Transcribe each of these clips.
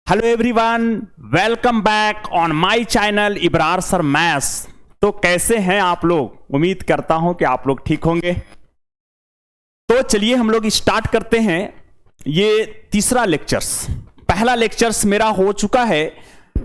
Hello everyone, welcome back on my channel Ibrar sir maths. तो कैसे हैं आप लोग? उम्मीद करता हूं कि आप लोग ठीक होंगे। तो चलिए हम लोग स्टार्ट करते हैं। ये तीसरा लेक्चर्स, पहला लेक्चर्स मेरा हो चुका है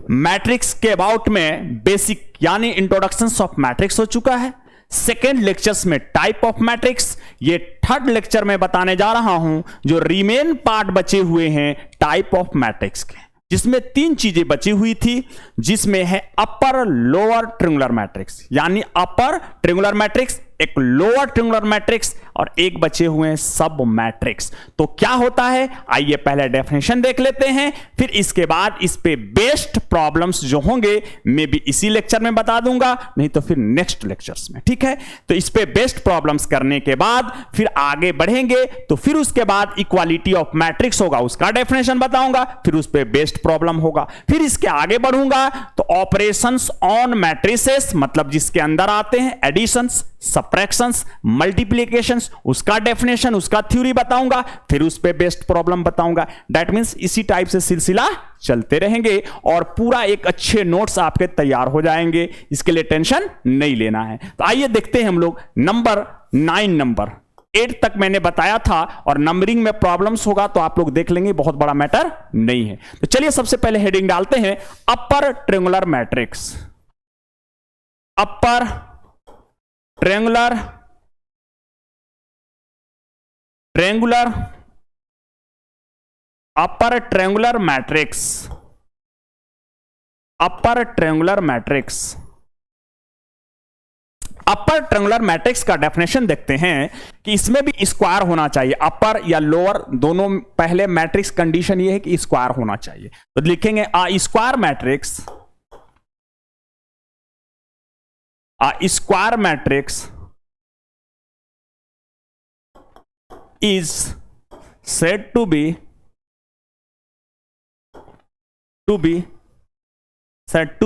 मैट्रिक्स के अबाउट में, बेसिक यानी इंट्रोडक्शंस ऑफ मैट्रिक्स हो चुका है। सेकेंड लेक्चर्स में टाइप ऑफ मैट्रिक्स, ये थर्ड लेक्चर में बताने जा रहा हूं जो रिमेन पार्ट बचे हुए हैं टाइप ऑफ मैट्रिक्स के, जिसमें तीन चीजें बची हुई थी, जिसमें है अपर लोअर ट्रायंगुलर मैट्रिक्स, यानी अपर ट्रायंगुलर मैट्रिक्स, एक लोअर ट्रायंगुलर मैट्रिक्स और एक बचे हुए हैं सब मैट्रिक्स। तो क्या होता है, आइए पहले डेफिनेशन देख लेते हैं, फिर इसके बाद इस पे बेस्ड प्रॉब्लम्स जो होंगे मैं भी इसी लेक्चर में बता दूंगा, नहीं तो फिर नेक्स्ट लेक्चर्स में। ठीक है, तो इस पे बेस्ड प्रॉब्लम्स करने के बाद फिर आगे बढ़ेंगे, तो फिर उसके बाद इक्वालिटी ऑफ मैट्रिक्स होगा, उसका डेफिनेशन बताऊंगा, फिर उस पे बेस्ड प्रॉब्लम होगा। फिर इसके आगे बढ़ूंगा तो ऑपरेशंस ऑन मैट्रिसेस, मतलब जिसके अंदर आते हैं एडिशंस, सब्ट्रैक्शंस, मल्टीप्लिकेशंस, उसका डेफिनेशन, उसका थ्योरी बताऊंगा, फिर उस पे बेस्ड प्रॉब्लम बताऊंगा। दैट मींस इसी टाइप से सिलसिला चलते रहेंगे और पूरा एक अच्छे नोट्स आपके तैयार हो जाएंगे, इसके लिए टेंशन नहीं लेना है। तो आइए देखते हैं हम लोग नंबर 9, नंबर 8 तक मैंने बताया था, और नंबरिंग में प्रॉब्लम्स होगा तो आप लोग देख लेंगे, बहुत बड़ा मैटर नहीं है। तो चलिए सबसे पहले हेडिंग डालते हैं upper triangular matrix. Upper triangular upper triangular matrix, upper triangular matrix. Upper triangular matrix का डेफिनेशन देखते हैं कि इसमें भी स्क्वायर होना चाहिए, अपर या लोअर दोनों। पहले मैट्रिक्स कंडीशन ये है कि स्क्वायर होना चाहिए, तो लिखेंगे a square matrix, a square matrix is said to be said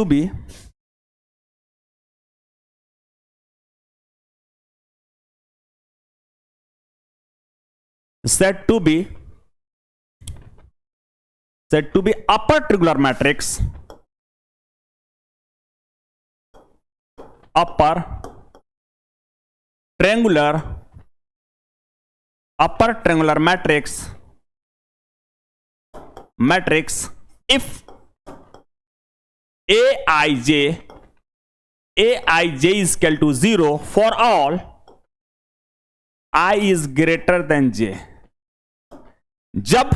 to be upper triangular matrix, upper triangular matrix if aij is equal to 0 for all I is greater than j। जब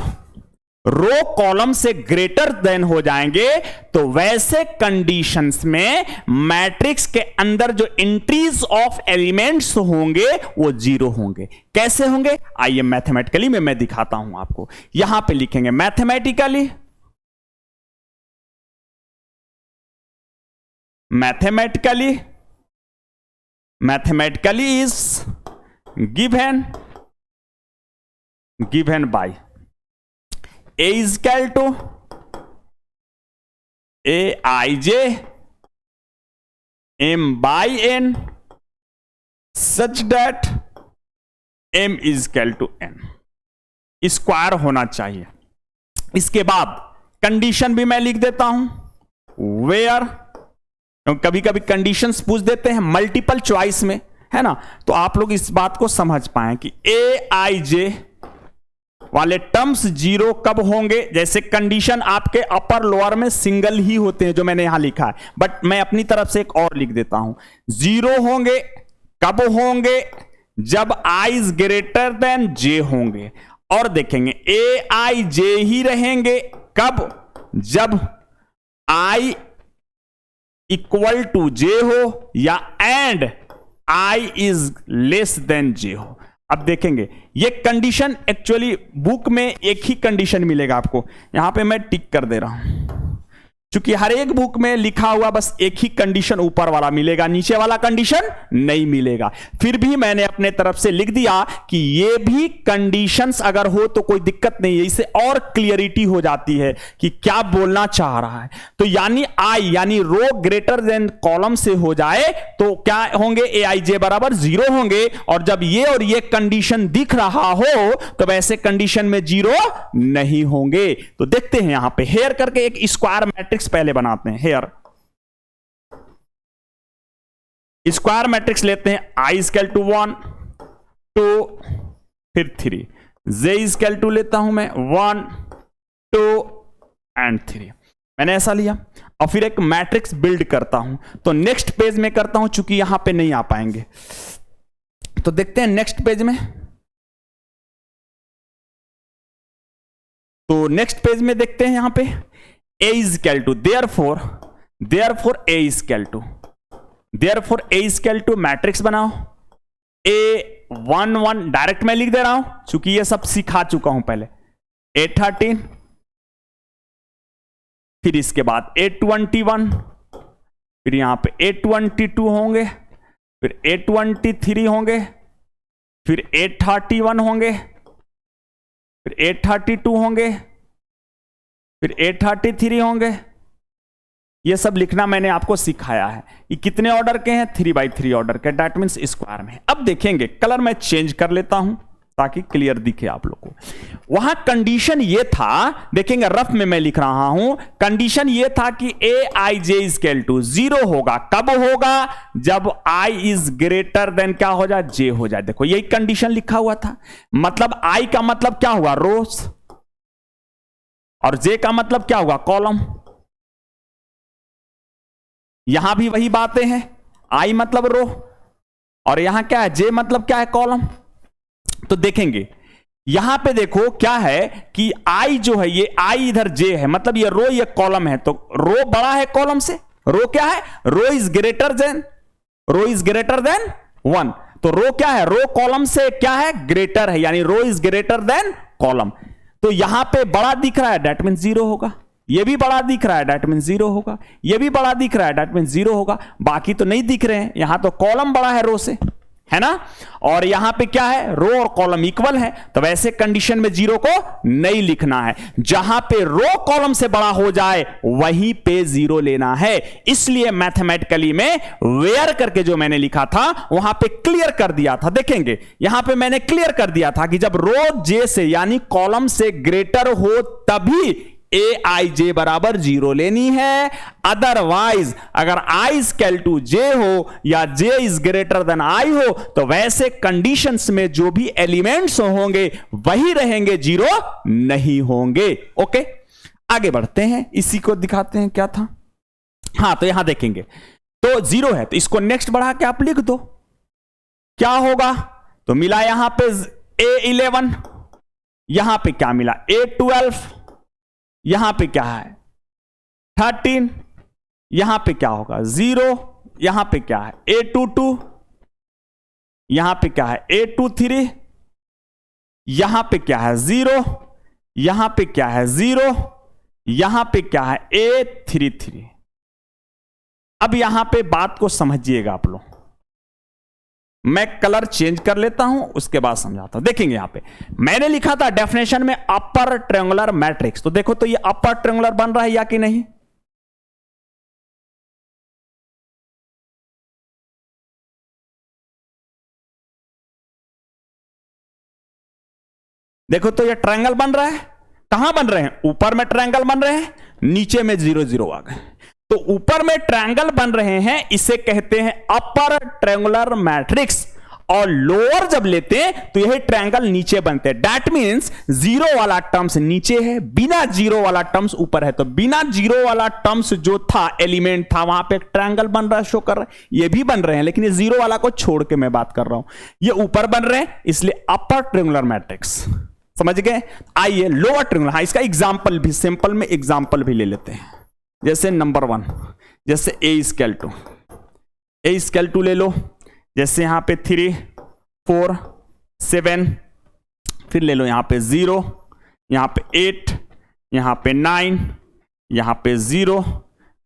row column से greater than हो जाएंगे तो वैसे conditions में matrix के अंदर जो एंट्रीज ऑफ एलिमेंट्स होंगे वो 0 होंगे। कैसे होंगे, आइए मैथमेटिकली में मैं दिखाता हूं आपको। यहां पे लिखेंगे mathematically is given by A is equal to aij m by n such that m is equal to n। Square होना चाहिए। इसके बाद कंडीशन भी मैं लिख देता हूं, वेयर, कभी कभी कंडीशंस पूछ देते हैं मल्टीपल चॉइस में, है ना, तो आप लोग इस बात को समझ पाए कि aij वाले टर्म्स 0 कब होंगे। जैसे कंडीशन आपके अपर लोअर में सिंगल ही होते हैं जो मैंने यहां लिखा है, बट मैं अपनी तरफ से एक और लिख देता हूं। 0 होंगे कब होंगे, जब i is greater than j होंगे। और देखेंगे aij ही रहेंगे कब, जब i इक्वल टू j हो या and i is less than j हो। अब देखेंगे ये कंडीशन, एक्चुअली बुक में एक ही कंडीशन मिलेगा आपको, यहां पे मैं टिक कर दे रहा हूं, क्योंकि हर एक बुक में लिखा हुआ बस एक ही कंडीशन ऊपर वाला मिलेगा, नीचे वाला कंडीशन नहीं मिलेगा। फिर भी मैंने अपने तरफ से लिख दिया कि ये भी कंडीशंस अगर हो तो कोई दिक्कत नहीं है, इससे और क्लियरिटी हो जाती है कि क्या बोलना चाह रहा है। तो यानी आई यानी रो ग्रेटर देन कॉलम से हो जाए तो क्या होंगे, ए आई जे बराबर 0 होंगे। और जब ये और ये कंडीशन दिख रहा हो तो वैसे कंडीशन में 0 नहीं होंगे। तो देखते हैं यहां पे हेयर करके एक स्क्वायर मैट्रिक्स पहले बनाते हैं। हेयर स्क्वायर मैट्रिक्स लेते हैं। आई इक्वल टू 1 2 फिर 3, जे इक्वल टू लेता हूं मैं 1 2 एंड 3। मैंने ऐसा लिया और फिर एक मैट्रिक्स बिल्ड करता हूं। तो नेक्स्ट पेज में करता हूं चूंकि यहां पे नहीं आ पाएंगे। तो देखते हैं नेक्स्ट पेज में। तो नेक्स्ट पेज में देखते हैं यहां पे a is equal to therefore a is equal to matrix बनाओ A11 डायरेक्ट मैं लिख दे रहा हूं क्योंकि ये सब सिखा चुका हूं पहले। A13 फिर इसके बाद A21 फिर यहां पे A22 होंगे फिर A23 होंगे फिर A31 होंगे फिर A32 होंगे फिर A33 होंगे। ये सब लिखना मैंने आपको सिखाया है। ये कितने ऑर्डर के हैं, 3x3 ऑर्डर के, दैट मीन्स स्क्वायर में। अब देखेंगे, कलर मैं चेंज कर लेता हूं ताकि क्लियर दिखे आप लोगों को। वहां कंडीशन ये था, देखेंगे रफ में मैं लिख रहा हूं, कंडीशन ये था कि aij इक्वल टू 0 होगा। कब होगा, जब i इज ग्रेटर देन क्या हो जाए, j हो जाए। देखो यही कंडीशन लिखा हुआ था। मतलब i का मतलब क्या हुआ, रोज, और j का मतलब क्या हुआ, कॉलम। यहां भी वही बातें हैं, i मतलब रो और यहां क्या है, j मतलब क्या है, कॉलम। तो देखेंगे यहां पे देखो क्या है कि i जो है, ये i इधर j है, मतलब ये रो ये कॉलम है। तो रो बड़ा है कॉलम से, रो क्या है, रो इज ग्रेटर देन 1। तो रो क्या है, रो कॉलम से क्या है, ग्रेटर है, यानी रो इज ग्रेटर देन कॉलम। तो यहां पे बड़ा दिख रहा है, दैट मीन 0 होगा। ये भी बड़ा दिख रहा है, दैट मीन 0 होगा। ये भी बड़ा दिख रहा है, दैट मीन 0 होगा। बाकी तो नहीं दिख रहे हैं। यहां तो कॉलम बड़ा है रो से, है ना, और यहां पे क्या है, रो और कॉलम इक्वल है। तो वैसे कंडीशन में 0 को नहीं लिखना है। जहां पे रो कॉलम से बड़ा हो जाए वहीं पे 0 लेना है। इसलिए मैथमेटिकली में वेयर करके जो मैंने लिखा था वहां पे क्लियर कर दिया था। देखेंगे यहां पे मैंने क्लियर कर दिया था कि जब रो जे से यानी कॉलम से ग्रेटर हो तभी aij बराबर 0 लेनी है। अदरवाइज अगर i इक्वल टू j हो या j is greater then i हो तो वैसे कंडीशंस में जो भी एलिमेंट्स होंगे वही रहेंगे, 0 नहीं होंगे। ओके, आगे बढ़ते हैं, इसी को दिखाते हैं क्या था। हां, तो यहां देखेंगे तो 0 है, तो इसको नेक्स्ट बढ़ा के आप लिख दो, क्या होगा। तो मिला यहां पे A11, यहां पे क्या मिला, A12, यहां पे क्या है 13, यहां पे क्या होगा 0, यहां पे क्या है A22, यहां पे क्या है A23, यहां पे क्या है 0, यहां पे क्या है 0, यहां पे क्या है A33। अब यहां पे बात को समझिएगा आप लोग, मैं कलर चेंज कर लेता हूं उसके बाद समझाता हूं। देखेंगे यहां पे मैंने लिखा था डेफिनेशन में अपर ट्रायंगुलर मैट्रिक्स। तो देखो तो ये अपर ट्रायंगुलर बन रहा है या कि नहीं, देखो तो ये ट्रायंगल बन रहा है। कहां बन रहे हैं, ऊपर में ट्रायंगल बन रहे हैं, नीचे में 0 0 आ गए। तो ऊपर में ट्रायंगल बन रहे हैं, इसे कहते हैं अपर ट्रायंगुलर मैट्रिक्स। और लोअर जब लेते हैं तो यही ट्रायंगल नीचे बनते हैं। दैट मींस 0 वाला टर्म्स नीचे है, बिना 0 वाला टर्म्स ऊपर है। तो बिना 0 वाला टर्म्स जो था, एलिमेंट था, वहां पे एक ट्रायंगल बन रहा है, शो कर रहा है। ये भी बन रहे हैं, लेकिन ये 0 वाला को छोड़ के मैं बात कर रहा हूं। ये ऊपर बन रहे हैं, इसलिए अपर ट्रायंगुलर मैट्रिक्स। समझ गए। आइए लोअर ट्रायंगुलर, हाँ इसका एग्जाम्पल भी, सिंपल में एग्जाम्पल भी ले लेते हैं। जैसे नंबर 1, जैसे a इक्वल टू ले लो, जैसे यहां पे 3 4 7, फिर ले लो यहां पे 0, यहां पे 8, यहां पे 9, यहां पे 0,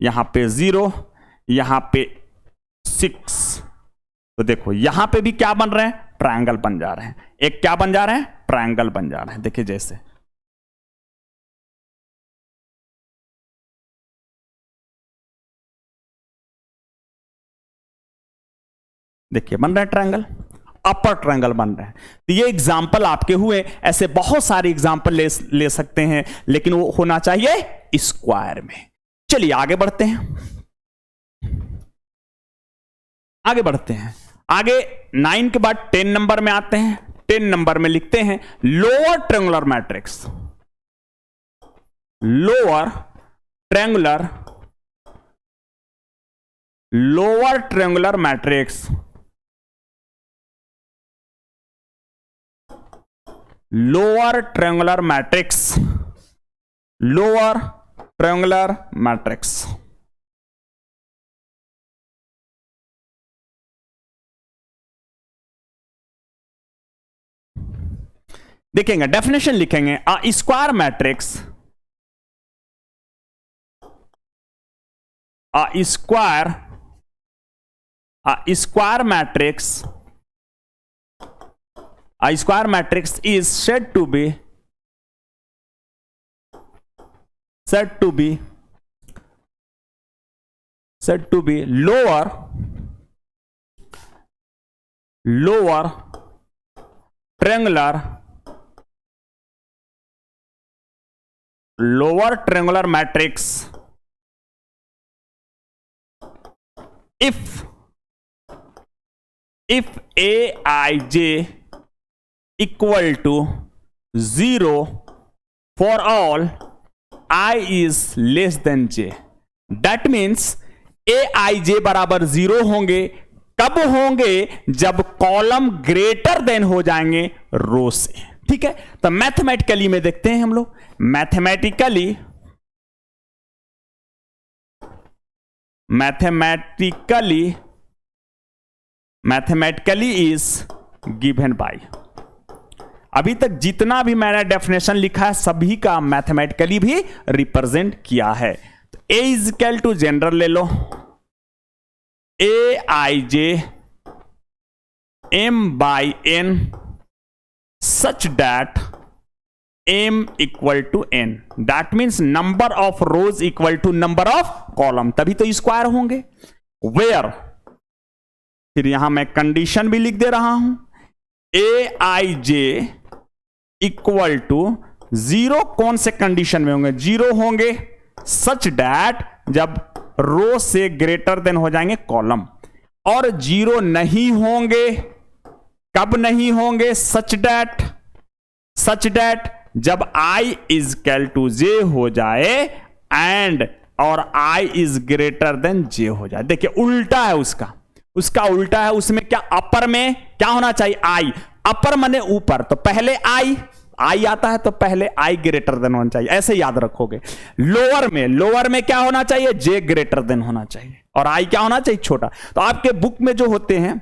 यहां पे 0, यहां पे 6। तो देखो यहां पे भी क्या बन रहे हैं, ट्रायंगल बन जा रहे हैं। एक क्या बन जा रहे हैं, ट्रायंगल बन जा रहे हैं। देखिए जैसे देखिए बन रहा है ट्रायंगल, अपर ट्रायंगल बन रहे हैं। तो ये एग्जाम्पल आपके हुए, ऐसे बहुत सारे एग्जाम्पल ले सकते हैं, लेकिन वो होना चाहिए स्क्वायर में। चलिए आगे बढ़ते हैं, आगे बढ़ते हैं। आगे 9 के बाद 10 नंबर में आते हैं। 10 नंबर में लिखते हैं lower triangular matrix, lower triangular, lower triangular matrix, lower triangular matrix, lower triangular matrix. देखेंगे, डेफिनेशन लिखेंगे, a square matrix, a square matrix, a square matrix is said to be lower triangular matrix if aij equal to 0 for all I is less than j। That means aij बराबर 0 होंगे, कब होंगे, जब column greater than हो जाएंगे रो से। ठीक है, तो मैथमेटिकली में देखते हैं हम लोग, मैथमेटिकली इज गिवन बाय, अभी तक जितना भी मैंने डेफिनेशन लिखा है सभी का मैथमेटिकली भी रिप्रेजेंट किया है। तो A is equal to general ले लो, A I J M by N such that M equal to N, that means number of rows equal to number of column, तभी तो स्क्वायर होंगे। वेयर, फिर यहां मैं कंडीशन भी लिख दे रहा हूं, ए आई जे इक्वल टू 0 कौन से कंडीशन में होंगे, 0 होंगे सच डैट जब रो से ग्रेटर देन हो जाएंगे कॉलम, और 0 नहीं होंगे, कब नहीं होंगे, सच डैट जब i is equal to j हो जाए एंड और i is greater than j हो जाए। देखिए उल्टा है उसका उल्टा है, उसमें क्या अपर में क्या होना चाहिए, i, अपर माने ऊपर, तो पहले i आता है तो पहले i ग्रेटर देन होना चाहिए, ऐसे याद रखोगे। लोअर में क्या होना चाहिए, j ग्रेटर देन होना चाहिए, और i क्या होना चाहिए, छोटा। तो आपके बुक में जो होते हैं,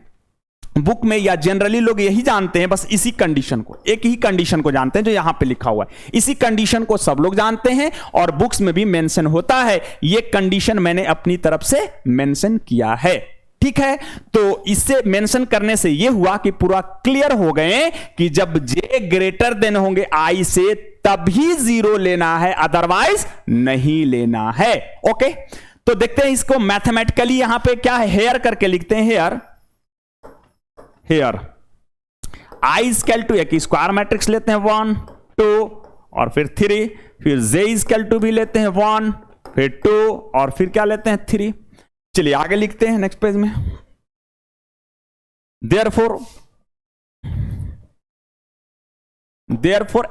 बुक में या जनरली लोग यही जानते हैं, बस इसी कंडीशन को, एक ही कंडीशन को जानते हैं जो यहां पे लिखा हुआ है, इसी कंडीशन को सब लोग जानते हैं और बुक्स में भी मेंशन होता है। ये कंडीशन मैंने अपनी तरफ से मेंशन किया है, ठीक है। तो इससे मेंशन करने से यह हुआ कि पूरा क्लियर हो गए कि जब j ग्रेटर देन होंगे i से तभी 0 लेना है, अदरवाइज नहीं लेना है। ओके, तो देखते हैं इसको मैथमेटिकली, यहां पे क्या है, हेयर करके लिखते हैं, हेयर i इक्वल टू, एक स्क्वायर मैट्रिक्स लेते हैं 1 2 और फिर 3, फिर j इक्वल टू भी लेते हैं 1 फिर 2 और फिर क्या लेते हैं 3। चलिए आगे लिखते हैं नेक्स्ट पेज में, देयरफॉर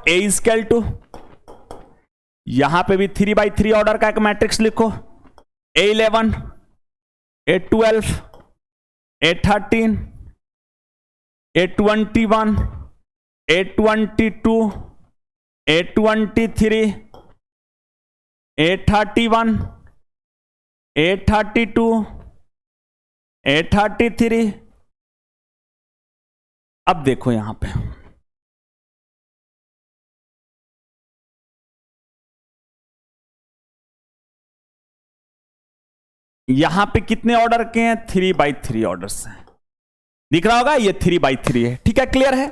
a इक्वल टू, यहां पे भी 3x3 ऑर्डर का एक मैट्रिक्स लिखो, a11 a12 a13 a21 a22 a23 a31 a32 a33। अब देखो यहां पे यहां पे कितने ऑर्डर के हैं? 3/3 ऑर्डर्स हैं। दिख रहा होगा ये 3/3 है। ठीक है, क्लियर है।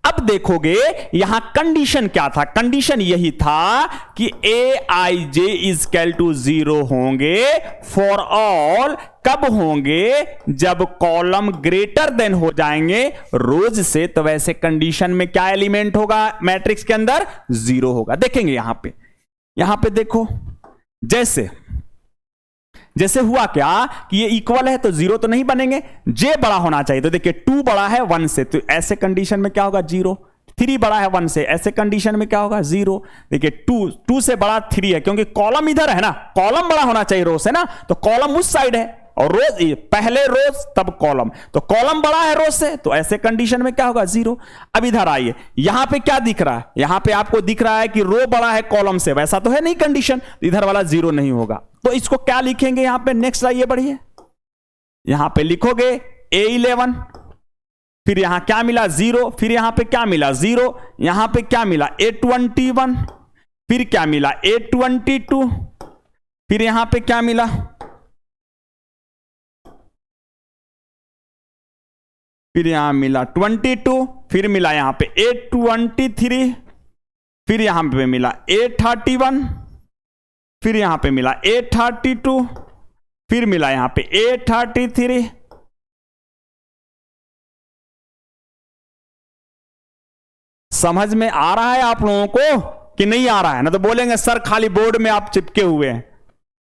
अब देखोगे यहां कंडीशन क्या था? कंडीशन यही था कि Aij इज इक्वल टू 0 होंगे फॉर ऑल। कब होंगे? जब कॉलम ग्रेटर देन हो जाएंगे रोज से। तो वैसे कंडीशन में क्या एलिमेंट होगा मैट्रिक्स के अंदर? 0 होगा। देखेंगे यहां पे देखो, जैसे हुआ क्या कि ये इक्वल है तो 0 तो नहीं बनेंगे, जे बड़ा होना चाहिए। तो देखिए 2 बड़ा है 1 से, तो ऐसे कंडीशन में क्या होगा? 0। 3 बड़ा है 1 से, ऐसे कंडीशन में क्या होगा? 0। देखिए 2 से बड़ा 3 है, क्योंकि कॉलम इधर है ना, कॉलम बड़ा होना चाहिए रो से ना, तो कॉलम उस साइड है और रोज पहले रोज तब कॉलम, तो कॉलम बड़ा है रोज से, तो ऐसे कंडीशन में क्या होगा? 0। अब इधर आइए, यहां पे क्या दिख रहा है? यहां पे आपको दिख रहा है कि रो बड़ा है कॉलम से, वैसा तो है नहीं कंडीशन, इधर वाला 0 नहीं होगा। तो इसको क्या लिखेंगे यहां पे? नेक्स्ट आइए बढ़िए, यहां पे लिखोगे A11, फिर यहां क्या मिला? 0, फिर यहां पे क्या मिला? 0, यहां पे क्या मिला? A21, फिर क्या मिला? A22, फिर यहां पे क्या मिला? फिर यहां मिला 22, फिर मिला यहां पे A23, फिर यहां पे मिला A31, फिर यहां पे मिला A32, फिर मिला यहां पे A33। समझ में आ रहा है आप लोगों को कि नहीं आ रहा है? ना तो बोलेंगे सर खाली बोर्ड में आप चिपके हुए हैं,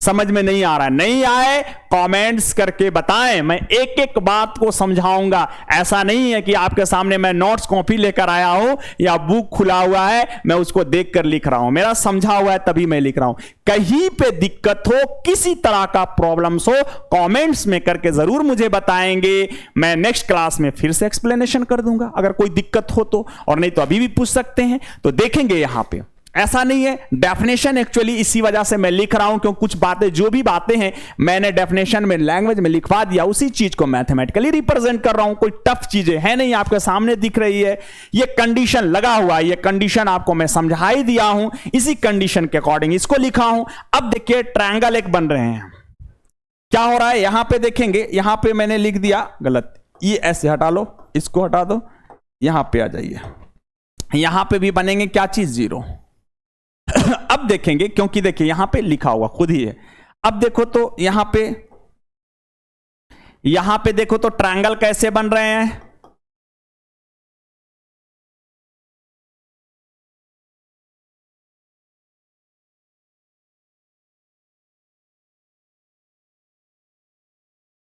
समझ में नहीं आ रहा है। नहीं आए कमेंट्स करके बताएं, मैं एक एक बात को समझाऊंगा। ऐसा नहीं है कि आपके सामने मैं नोट्स कॉपी लेकर आया हूं या बुक खुला हुआ है मैं उसको देखकर लिख रहा हूं, मेरा समझा हुआ है तभी मैं लिख रहा हूं। कहीं पे दिक्कत हो, किसी तरह का प्रॉब्लम्स हो, कमेंट्स में करके जरूर मुझे बताएंगे, मैं नेक्स्ट क्लास में फिर से एक्सप्लेनेशन कर दूंगा अगर कोई दिक्कत हो तो, और नहीं तो अभी भी पूछ सकते हैं। तो देखेंगे यहां पे ऐसा नहीं है, डेफिनेशन एक्चुअली इसी वजह से मैं लिख रहा हूं क्योंकि कुछ बातें, जो भी बातें हैं मैंने डेफिनेशन में लैंग्वेज में लिखवा दिया, उसी चीज को मैथमेटिकली रिप्रेजेंट कर रहा हूं। कोई टफ चीजें है नहीं, आपके सामने दिख रही है, ये कंडीशन लगा हुआ है, ये कंडीशन आपको मैं समझा ही दिया हूं, इसी कंडीशन के अकॉर्डिंग इसको लिखा हूं। अब देखिए ट्रायंगल एक बन रहे हैं, क्या हो रहा है यहां पे देखेंगे, यहां पे मैंने लिख दिया गलत, ये ऐसे हटा लो, इसको हटा दो, यहां पे आ जाइए, यहां पे भी बनेंगे क्या चीज? 0। अब देखेंगे, क्योंकि देखिए यहां पे लिखा हुआ खुद ही है। अब देखो तो यहां पे देखो तो ट्रायंगल कैसे बन रहे हैं?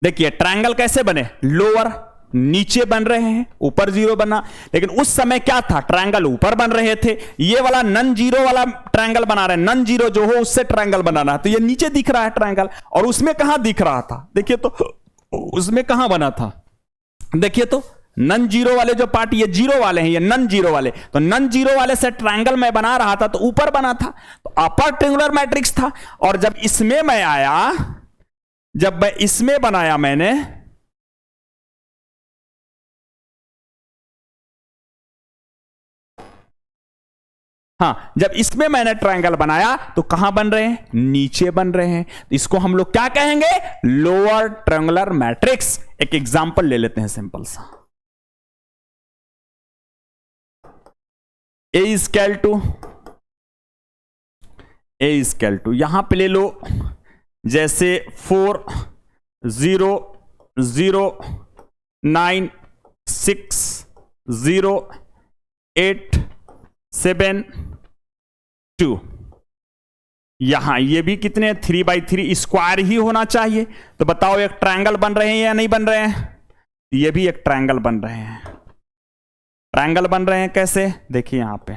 देखिए ट्रायंगल कैसे बने? लोअर नीचे बन रहे हैं, ऊपर 0 बना, लेकिन उस समय क्या था? ट्रायंगल ऊपर बन रहे थे। ये वाला नन जीरो वाला ट्रायंगल बना रहे हैं, नन जीरो जो हो उससे ट्रायंगल बनाना है, तो ये नीचे दिख रहा है ट्रायंगल, और उसमें कहां दिख रहा था? देखिए तो उसमें कहां बना था? देखिए तो नन जीरो वाले जो पार्ट, ये जीरो वाले हैं, ये नन जीरो वाले, तो नन जीरो वाले से ट्रायंगल मैं बना रहा था तो ऊपर बना था, तो अपर ट्रायंगुलर मैट्रिक्स था। और जब इसमें मैं आया, जब मैं इसमें बनाया मैंने, हाँ, जब इसमें मैंने ट्रायंगल बनाया तो कहां बन रहे हैं? नीचे बन रहे हैं। तो इसको हम लोग क्या कहेंगे? Lower triangular matrix. एक एग्जांपल ले लेते हैं सिंपल सा, A इज इक्वल टू यहां पे ले लो, जैसे 4 0 0 9 6 0 8 7 2, यहां ये भी कितने? 3/3 स्क्वायर ही होना चाहिए। तो बताओ एक ट्रायंगल बन रहे हैं या नहीं बन रहे हैं? ये भी एक ट्रायंगल बन रहे हैं। ट्रायंगल बन रहे हैं कैसे? देखिए यहां पे,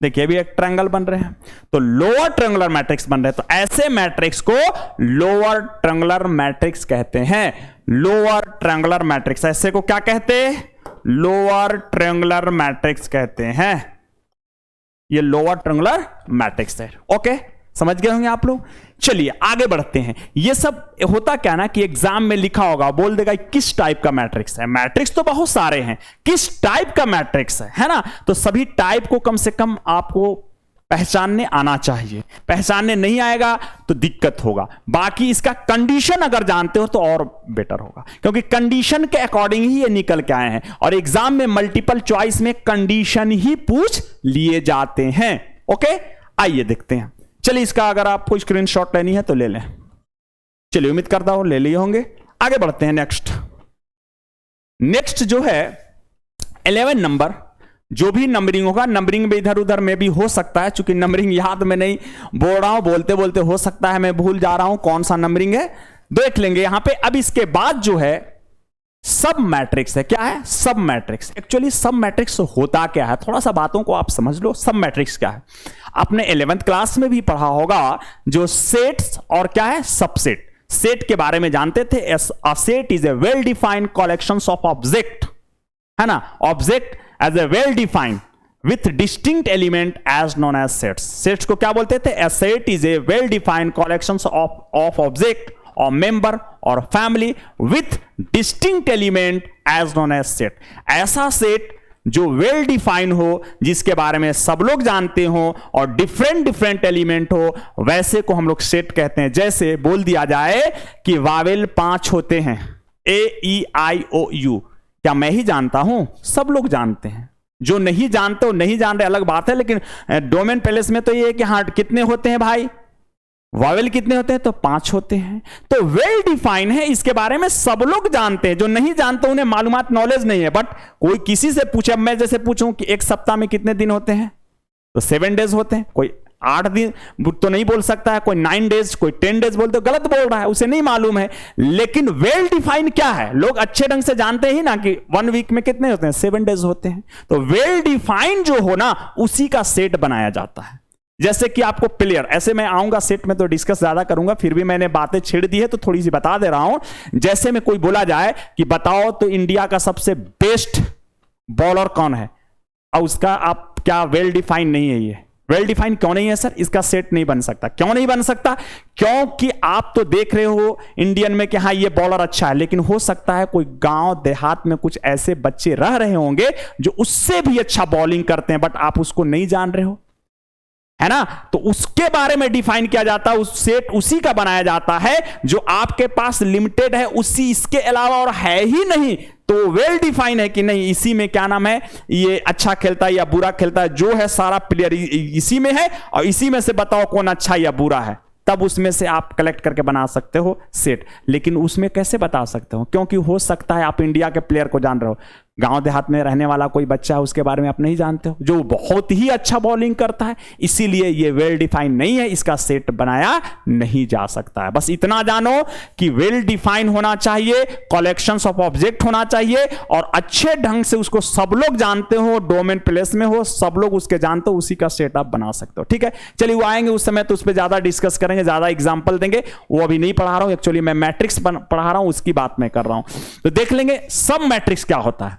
देखिए भी एक ट्रायंगल बन रहे हैं, तो लोअर ट्रायंगुलर मैट्रिक्स बन रहे हैं। तो ऐसे मैट्रिक्स को लोअर ट्रायंगुलर मैट्रिक्स कहते हैं। लोअर ट्रायंगुलर मैट्रिक्स, ऐसे को क्या कहते हैं? लोअर ट्रायंगुलर मैट्रिक्स कहते हैं। ये लोअर ट्रायंगुलर मैट्रिक्स है। ओके, समझ गए होंगे आप लोग। चलिए आगे बढ़ते हैं। ये सब होता क्या ना कि एग्जाम में लिखा होगा, बोल देगा किस टाइप का मैट्रिक्स है। मैट्रिक्स तो बहुत सारे हैं, किस टाइप का मैट्रिक्स है ना? तो सभी टाइप को कम से कम आपको पहचानने आना चाहिए, पहचानने नहीं आएगा तो दिक्कत होगा। बाकी इसका कंडीशन अगर जानते हो तो और बेटर होगा, क्योंकि कंडीशन के अकॉर्डिंग ही ये निकल के आए हैं और एग्जाम में मल्टीपल चॉइस में कंडीशन ही पूछ लिए जाते हैं। ओके, आइए देखते हैं। चलिए, इसका अगर आपको स्क्रीनशॉट लेनी है तो ले लें। चलिए, उम्मीद करता हूं ले लिए होंगे। आगे बढ़ते हैं। नेक्स्ट जो है 11 नंबर, जो भी नंबरिंग होगा, नंबरिंग में इधर उधर में भी हो सकता है, चूंकि नंबरिंग याद में नहीं बोल रहा हूं, बोलते बोलते हो सकता है मैं भूल जा रहा हूं कौन सा नंबरिंग है, देख लेंगे यहां पे। अब इसके बाद जो है सब मैट्रिक्स है। क्या है? सब मैट्रिक्स। एक्चुअली सब मैट्रिक्स होता क्या है, थोड़ा सा बातों को आप समझ लो। सब मैट्रिक्स क्या है, आपने 11th क्लास में भी पढ़ा होगा, जो सेट्स और क्या है, सबसेट। सेट के बारे में जानते थे, a set is a well defined collection of object, है ना। Object as a well defined with distinct element as known as sets. Sets को क्या बोलते थे? A set is a well defined collection of object और member और family with distinct element as known as set. ऐसा set जो well define हो, जिसके बारे में सब लोग जानते हो और डिफरेंट डिफरेंट एलिमेंट हो, वैसे को हम लोग सेट कहते हैं। जैसे बोल दिया जाए कि वावेल 5 होते हैं, AEIOU, क्या मैं ही जानता हूं? सब लोग जानते हैं। जो नहीं जानते हो नहीं जान रहे अलग बात है, लेकिन डोमेन पैलेस में तो ये है कि हाँ कितने होते हैं भाई, वावेल कितने होते हैं? तो 5 होते हैं। तो वेल डिफाइन है, इसके बारे में सब लोग जानते हैं। जो नहीं जानते उन्हें मालूमात नॉलेज नहीं है। बट कोई किसी से पूछे, अब मैं जैसे पूछूं कि एक सप्ताह में कितने दिन होते हैं, तो 7 डेज होते हैं। कोई 8 दिन तो नहीं बोल सकता है, कोई 9 डेज, कोई 10 डेज बोलते, गलत बोल रहा है, उसे नहीं मालूम है। लेकिन वेल डिफाइन क्या है, लोग अच्छे ढंग से जानते ही ना कि 1 वीक में कितने होते हैं, 7 डेज होते हैं। तो वेल डिफाइन जो हो ना, उसी का सेट बनाया जाता है। जैसे कि आपको प्लेयर, ऐसे मैं आऊंगा सेट में तो डिस्कस ज्यादा करूंगा, फिर भी मैंने बातें छेड़ दी है तो थोड़ी सी बता दे रहा हूं। जैसे में कोई बोला जाए कि बताओ तो इंडिया का सबसे बेस्ट बॉलर कौन है, और उसका आप क्या वेल डिफाइन नहीं है। ये वेल डिफाइन क्यों नहीं है सर? इसका सेट नहीं बन सकता। क्यों नहीं बन सकता? क्योंकि आप तो देख रहे हो इंडियन में कि हाँ ये बॉलर अच्छा है, लेकिन हो सकता है कोई गांव देहात में कुछ ऐसे बच्चे रह रहे होंगे जो उससे भी अच्छा बॉलिंग करते हैं, बट आप उसको नहीं जान रहे हो, है ना। तो उसके बारे में डिफाइन किया जाता है, उस सेट उसी का बनाया जाता है जो आपके पास लिमिटेड है, उसी, इसके अलावा और है ही नहीं। तो वेल डिफाइन है कि नहीं, इसी में क्या नाम है, ये अच्छा खेलता है या बुरा खेलता है, जो है सारा प्लेयर इसी में है, और इसी में से बताओ कौन अच्छा या बुरा है, तब उसमें से आप कलेक्ट करके बना सकते हो सेट। लेकिन उसमें कैसे बता सकते हो? क्योंकि हो सकता है आप इंडिया के प्लेयर को जान रहे हो, गांव देहात में रहने वाला कोई बच्चा है, उसके बारे में आप नहीं जानते हो, जो बहुत ही अच्छा बॉलिंग करता है। इसीलिए ये वेल डिफाइन नहीं है, इसका सेट बनाया नहीं जा सकता है। बस इतना जानो कि वेल डिफाइन होना चाहिए, कलेक्शंस ऑफ ऑब्जेक्ट होना चाहिए, और अच्छे ढंग से उसको सब लोग जानते हो, डोमेन प्लेस में हो, सब लोग उसके जानते हो, उसी का सेट आप बना सकते हो। ठीक है, चलिए वो आएंगे उस समय तो उस पर ज्यादा डिस्कस करेंगे, ज्यादा एग्जाम्पल देंगे। वो अभी नहीं पढ़ा रहा हूं, एक्चुअली मैं मैट्रिक्स पढ़ा रहा हूं, उसकी बात मैं कर रहा हूं। तो देख लेंगे सब मैट्रिक्स क्या होता है।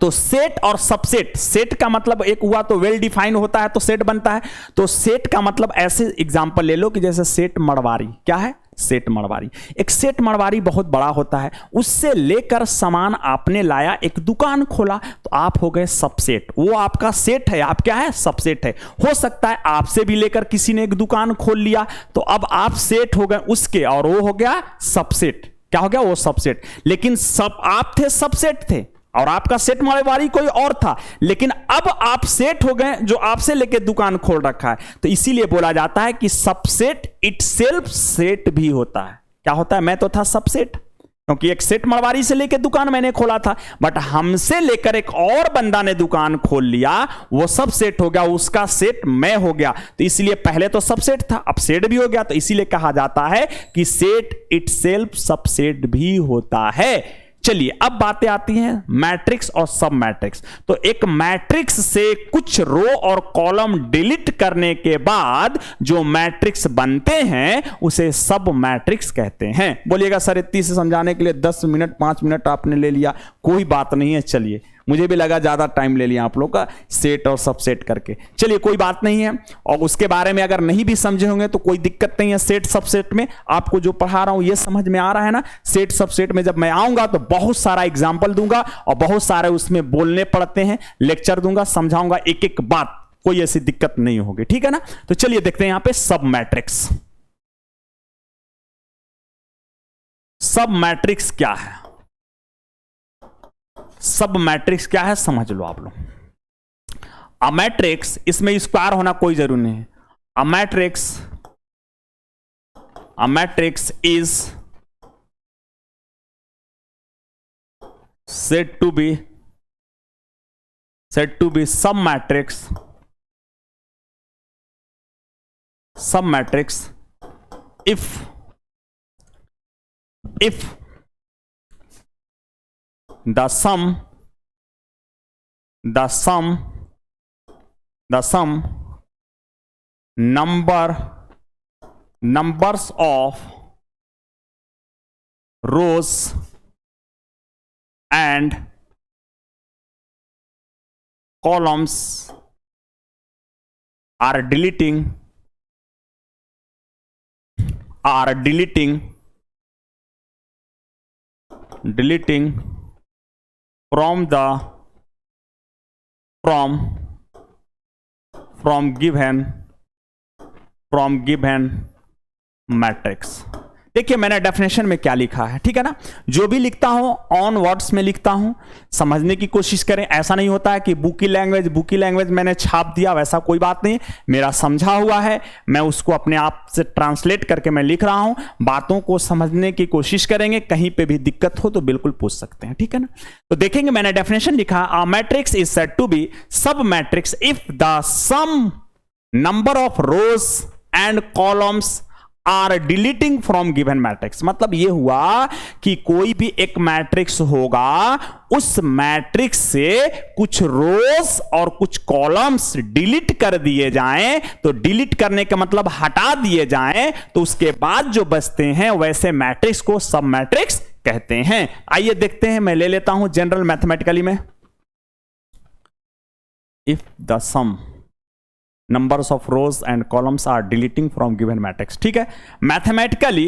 तो सेट और सबसेट, सेट का मतलब एक हुआ तो वेल डिफाइन होता है तो सेट बनता है। तो सेट का मतलब ऐसे एग्जांपल ले लो कि जैसे सेट मड़वारी, क्या है? सेट मड़वारी। एक सेट मड़वारी बहुत बड़ा होता है, उससे लेकर सामान आपने लाया, एक दुकान खोला, तो आप हो गए सबसेट। वो आपका सेट है, आप क्या है? सबसेट है। हो सकता है आपसे भी लेकर किसी ने एक दुकान खोल लिया, तो अब आप सेट हो गए उसके, और वो हो गया सबसेट। क्या हो गया? वो सबसेट। लेकिन सब आप थे, सबसेट थे, और आपका सेट मड़वारी कोई और था, लेकिन अब आप सेट हो गए जो आपसे लेके दुकान खोल रखा है। तो इसीलिए बोला जाता है कि सबसेट इटसेल्फ सेट भी होता है। क्या होता है? मैं तो था सबसेट, क्योंकि एक सेट मड़वारी से लेके दुकान मैंने खोला था, बट हमसे लेकर एक और बंदा ने दुकान खोल लिया, वो सब सेट हो गया, उसका सेट मैं हो गया। तो इसलिए पहले तो सबसेट था, अब सेट भी हो गया। तो इसीलिए कहा जाता है कि सेट इटसेल्फ सबसेट भी होता है। चलिए अब बातें आती हैं मैट्रिक्स और सब मैट्रिक्स। तो एक मैट्रिक्स से कुछ रो और कॉलम डिलीट करने के बाद जो मैट्रिक्स बनते हैं उसे सब मैट्रिक्स कहते हैं। बोलिएगा सर इतनी से समझाने के लिए 10 मिनट 5 मिनट आपने ले लिया, कोई बात नहीं है। चलिए, मुझे भी लगा ज्यादा टाइम ले लिया आप लोग का सेट और सबसेट करके। चलिए कोई बात नहीं है, और उसके बारे में अगर नहीं भी समझे होंगे तो कोई दिक्कत नहीं है। सेट सबसेट में आपको जो पढ़ा रहा हूं ये समझ में आ रहा है ना। सेट सबसेट में जब मैं आऊंगा तो बहुत सारा एग्जाम्पल दूंगा और बहुत सारे उसमें बोलने पड़ते हैं, लेक्चर दूंगा, समझाऊंगा एक एक बात। कोई ऐसी दिक्कत नहीं होगी, ठीक है ना। तो चलिए देखते हैं यहां पे सब मैट्रिक्स। सब मैट्रिक्स क्या है, सब मैट्रिक्स क्या है समझ लो आप लोग। अ मैट्रिक्स, इसमें स्क्वायर होना कोई जरूरी नहीं है। अ matrix is said to be some matrix if the sum numbers of rows and columns are deleting from given matrix. देखिए मैंने डेफिनेशन में क्या लिखा है, ठीक है ना। जो भी लिखता हूं ऑन वर्ड्स में लिखता हूं, समझने की कोशिश करें। ऐसा नहीं होता है कि बुकी लैंग्वेज मैंने छाप दिया, वैसा कोई बात नहीं। मेरा समझा हुआ है, मैं उसको अपने आप से ट्रांसलेट करके मैं लिख रहा हूं। बातों को समझने की कोशिश करेंगे, कहीं पे भी दिक्कत हो तो बिल्कुल पूछ सकते हैं, ठीक है ना। तो देखेंगे मैंने डेफिनेशन लिखा, a matrix is said to be sub matrix if the some number of rows and columns are deleting from given matrix. मतलब यह हुआ कि कोई भी एक मैट्रिक्स होगा, उस मैट्रिक्स से कुछ रोज और कुछ कॉलम्स डिलीट कर दिए जाएं, तो डिलीट करने का मतलब हटा दिए जाएं, तो उसके बाद जो बचते हैं वैसे मैट्रिक्स को सब मैट्रिक्स कहते हैं। आइए देखते हैं, मैं ले लेता हूं जनरल मैथमेटिकली में। If the sum numbers of rows and columns are deleting from given matrix, ठीक है। Mathematically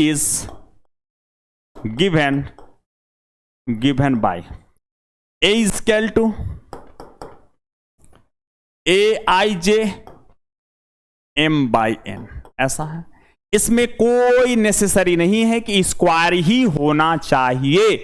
is given by a is equal to aij m by n, ऐसा है। इसमें कोई नेसेसरी नहीं है कि स्क्वायर ही होना चाहिए,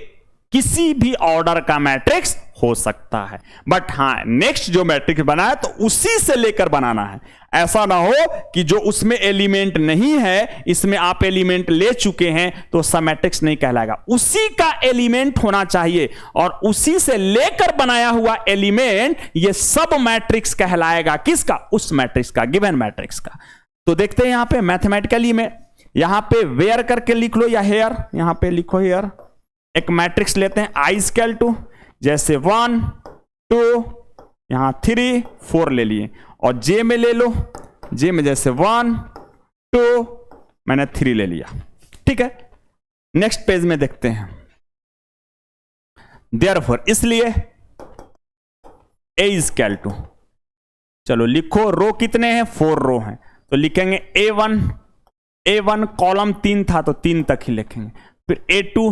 किसी भी ऑर्डर का मैट्रिक्स हो सकता है। बट हां, नेक्स्ट जो मैट्रिक्स बना है तो उसी से लेकर बनाना है। ऐसा ना हो कि जो उसमें एलिमेंट नहीं है, इसमें आप एलिमेंट ले चुके हैं तो सब मैट्रिक्स नहीं कहलाएगा। उसी का एलिमेंट होना चाहिए और उसी से लेकर बनाया हुआ एलिमेंट ये सब मैट्रिक्स कहलाएगा। किसका? उस मैट्रिक्स का, गिवन मैट्रिक्स का। तो देखते हैं यहां पे मैथमेटिकली में, यहां पे वेयर करके लिख लो या हेयर, यहां पे लिखो हेयर। एक मैट्रिक्स लेते हैं आई स्केल टू, जैसे 1 2 यहां 3 4 ले लिए, और जे में ले लो, जे में जैसे 1 2 मैंने 3 ले लिया, ठीक है। नेक्स्ट पेज में देखते हैं। देयरफॉर, इसलिए ए स्केल टू, चलो लिखो रो कितने हैं, 4 रो हैं, तो लिखेंगे A1 कॉलम 3 था तो 3 तक ही लिखेंगे, फिर A2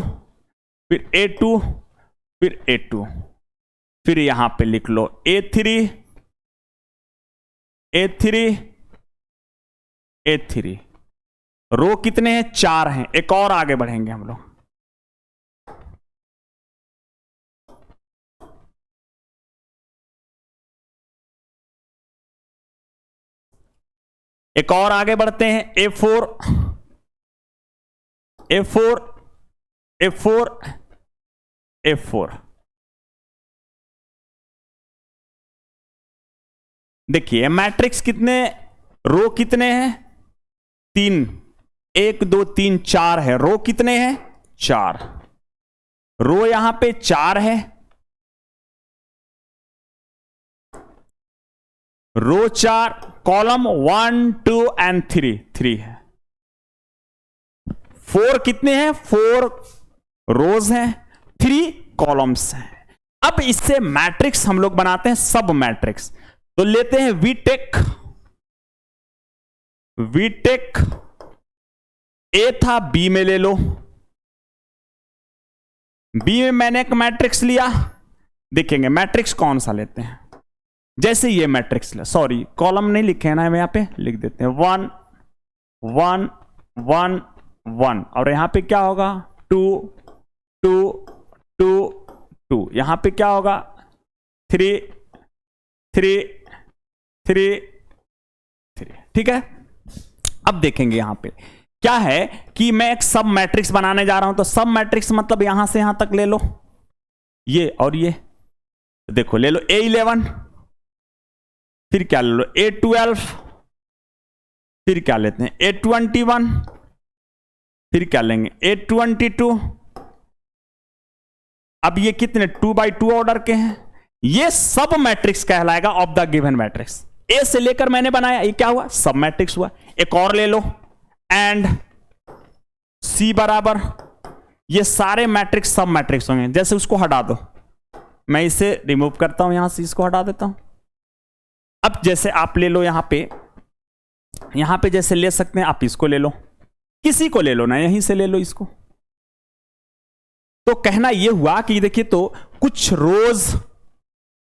फिर A2 फिर A2, फिर यहां पे लिख लो A3 रो कितने हैं, 4 हैं। एक और आगे बढ़ेंगे हम लोग, एक और आगे बढ़ते हैं। A4 देखिए मैट्रिक्स कितने, रो कितने हैं, 3, 1 2 3 4 है। रो कितने हैं, 4। रो यहां पे 4 है, रो 4, कॉलम 1 2 एंड 3 है। 4 कितने हैं, 4 रोज हैं, 3 कॉलम्स हैं। अब इससे मैट्रिक्स हम लोग बनाते हैं सब मैट्रिक्स। तो लेते हैं वीटेक ए था, बी में ले लो, बी में मैंने एक मैट्रिक्स लिया, देखेंगे मैट्रिक्स कौन सा लेते हैं। जैसे ये मैट्रिक्स ले, सॉरी कॉलम नहीं लिखे ना, हम यहां पे लिख देते हैं 1 1 1 1, और यहां पे क्या होगा 2 2 2 2, यहां पे क्या होगा 3 3 3 3, ठीक है। अब देखेंगे यहां पे क्या है कि मैं एक सब मैट्रिक्स बनाने जा रहा हूं, तो सब मैट्रिक्स मतलब यहां से यहां तक ले लो, ये और ये देखो, ले लो A11, फिर क्या ले लो A12, फिर क्या लेते हैं A21, फिर क्या लेंगे A22। अब ये कितने 2 by 2 ऑर्डर के हैं, ये सब मैट्रिक्स कहलाएगा ऑफ द गिवन मैट्रिक्स। ए से लेकर मैंने बनाया, ये क्या हुआ सब मैट्रिक्स हुआ। एक और ले लो, एंड सी बराबर, ये सारे मैट्रिक्स सब मैट्रिक्स होंगे। जैसे उसको हटा दो, मैं इसे रिमूव करता हूं, यहां से इसको हटा देता हूं। अब जैसे आप ले लो यहां पे जैसे ले सकते हैं, आप इसको ले लो, किसी को ले लो ना, यहीं से ले लो इसको। तो कहना यह हुआ कि देखिए, तो कुछ रोज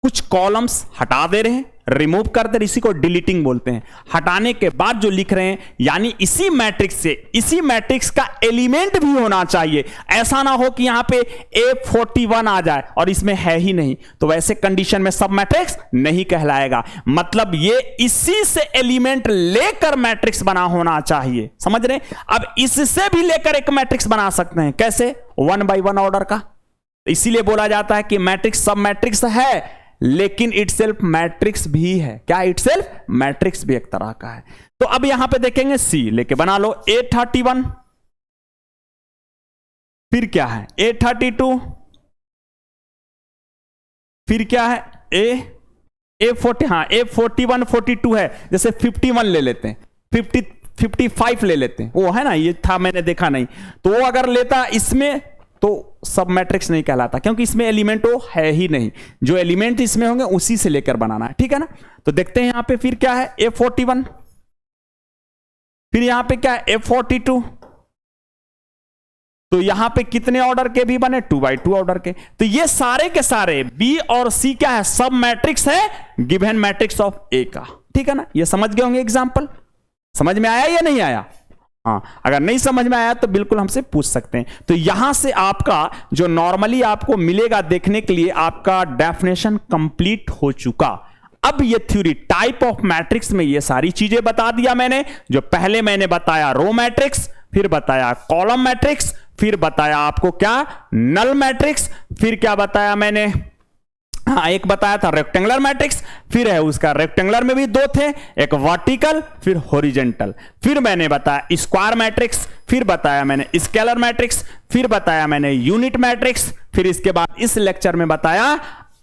कुछ कॉलम्स हटा दे रहे हैं, रिमूव कर दे रहे, इसी को डिलीटिंग बोलते हैं। हटाने के बाद जो लिख रहे हैं, यानी इसी मैट्रिक्स से इसी मैट्रिक्स का एलिमेंट भी होना चाहिए। ऐसा ना हो कि यहां पे A41 आ जाए और इसमें है ही नहीं, तो वैसे कंडीशन में सब मैट्रिक्स नहीं कहलाएगा। मतलब ये इसी से एलिमेंट लेकर मैट्रिक्स बना होना चाहिए, समझ रहे हैं। अब इससे भी लेकर एक मैट्रिक्स बना सकते हैं, कैसे 1 by 1 ऑर्डर का। इसीलिए बोला जाता है कि मैट्रिक्स सब मैट्रिक्स है, लेकिन इटसेल्फ मैट्रिक्स भी है। क्या इटसेल्फ मैट्रिक्स भी एक तरह का है। तो अब यहां पे देखेंगे सी लेके बना लो A31, फिर क्या है A32, फिर क्या है A40, हाँ A41 42 है। जैसे 51 ले लेते हैं, 55 ले लेते हैं, वो है ना, ये था मैंने देखा नहीं, तो वो अगर लेता इसमें तो सब मैट्रिक्स नहीं कहलाता, क्योंकि इसमें एलिमेंट वो है ही नहीं। जो एलिमेंट इसमें होंगे उसी से लेकर बनाना है, ठीक है ना। तो देखते हैं यहां पे फिर क्या है A41, फिर यहां पे क्या है A42। तो यहां पे कितने ऑर्डर के भी बने 2 by 2 ऑर्डर के। तो ये सारे के सारे बी और सी क्या है सब मैट्रिक्स है गिवन मैट्रिक्स ऑफ ए का, ठीक है ना। ये समझ गए होंगे, एग्जाम्पल समझ में आया या नहीं आया। हाँ, अगर नहीं समझ में आया तो बिल्कुल हमसे पूछ सकते हैं। तो यहां से आपका जो नॉर्मली आपको मिलेगा देखने के लिए, आपका डेफिनेशन कंप्लीट हो चुका। अब ये थ्योरी टाइप ऑफ मैट्रिक्स में ये सारी चीजें बता दिया मैंने। जो पहले मैंने बताया रो मैट्रिक्स, फिर बताया कॉलम मैट्रिक्स, फिर बताया आपको क्या नल मैट्रिक्स, फिर क्या बताया मैंने, हाँ एक बताया था रेक्टेंगुलर मैट्रिक्स, फिर है उसका रेक्टेंगुलर में भी 2 थे, एक वर्टिकल फिर हॉरिजॉन्टल, फिर मैंने बताया स्क्वायर मैट्रिक्स, फिर बताया मैंने स्केलर मैट्रिक्स, फिर बताया मैंने यूनिट मैट्रिक्स, फिर इसके बाद इस लेक्चर में बताया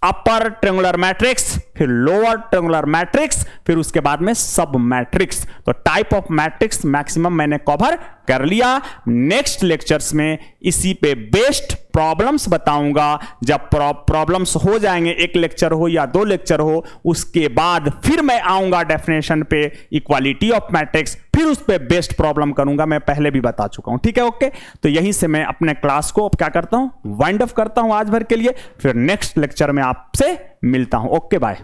अपर ट्रायंगुलर मैट्रिक्स, फिर लोअर ट्रायंगुलर मैट्रिक्स, फिर उसके बाद में सब मैट्रिक्स। तो टाइप ऑफ मैट्रिक्स मैक्सिमम मैंने कवर कर लिया। नेक्स्ट लेक्चर्स में इसी पे बेस्ड प्रॉब्लम्स बताऊंगा। जब प्रॉब्लम्स हो जाएंगे, एक लेक्चर हो या 2 लेक्चर हो, उसके बाद फिर मैं आऊंगा डेफिनेशन पे, इक्वालिटी ऑफ मैट्रिक्स, फिर उस पे बेस्ड प्रॉब्लम करूंगा। मैं पहले भी बता चुका हूं, ठीक है ओके। तो यहीं से मैं अपने क्लास को अब क्या करता हूं, वाइंड अप करता हूं आज भर के लिए। फिर नेक्स्ट लेक्चर में आपसे मिलता हूं, ओके बाय।